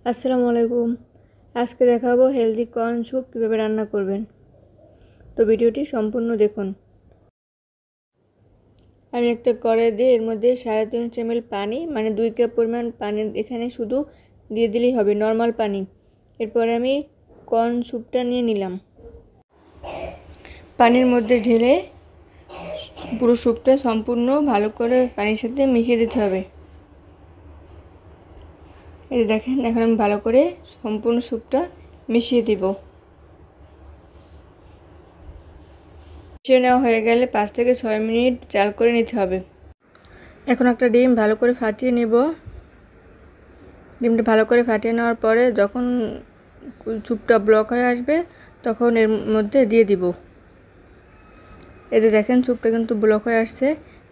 আসসালামু আলাইকুম। আজকে দেখাবো হেলদি কর্ন স্যুপ কীভাবে রান্না করবেন। তো ভিডিওটি সম্পূর্ণ দেখুন। আমি একটা কড়াই দিয়ে এর মধ্যে 3.5 ml পানি মানে 2 কাপ পরিমাণ পানি এখানে শুধু দিয়ে দিলেই হবে, নর্মাল পানি। এরপর আমি কর্ন স্যুপটা নিয়ে নিলাম। পানির মধ্যে ঢেলে পুরো স্যুপটা সম্পূর্ণ ভালো করে পানির সাথে মিশিয়ে দিতে হবে। এই দেখেন, এখন আমি ভালো করে সম্পূর্ণ স্যুপটা মিশিয়ে দিব। মিশিয়ে নেওয়া হয়ে গেলে 5 থেকে 6 মিনিট জাল করে নিতে হবে। এখন একটা ডিম ভালো করে ফাটিয়ে নেব। ডিমটা ভালো করে ফাটিয়ে নেওয়ার পরে যখন স্যুপটা ব্লক হয়ে আসবে তখন এর মধ্যে দিয়ে দিব। এই যে দেখেন, স্যুপটা কিন্তু ব্লক হয়ে আসছে।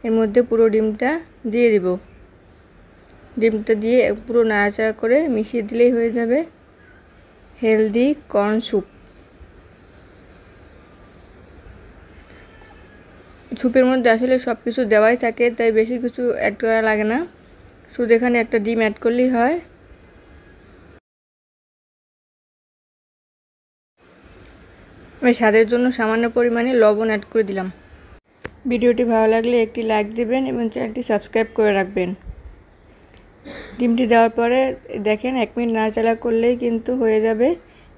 এর মধ্যে পুরো ডিমটা দিয়ে দিব। ডিমটা দিয়ে পুরো নাড়াচাড়া করে মিশিয়ে দিলেই হয়ে যাবে হেলদি কর্ন স্যুপ। স্যুপের মধ্যে আসলে সব কিছু দেওয়াই থাকে, তাই বেশি কিছু অ্যাড করা লাগে না, শুধু এখানে একটা ডিম অ্যাড করলেই হয়। আমি স্বাদের জন্য সামান্য পরিমাণে লবণ অ্যাড করে দিলাম। ভিডিওটি ভালো লাগলে একটি লাইক দিবেন এবং চ্যানেলটি সাবস্ক্রাইব করে রাখবেন। ডিমটি দেওয়ার পরে দেখেন 1 মিনিট নাড়াচাড়া করলেই কিন্তু হয়ে যাবে।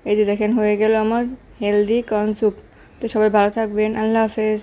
এই যে দেখেন, হয়ে গেল আমার হেলদি কর্ন স্যুপ। তো সবাই ভালো থাকবেন। আল্লাহ হাফেজ।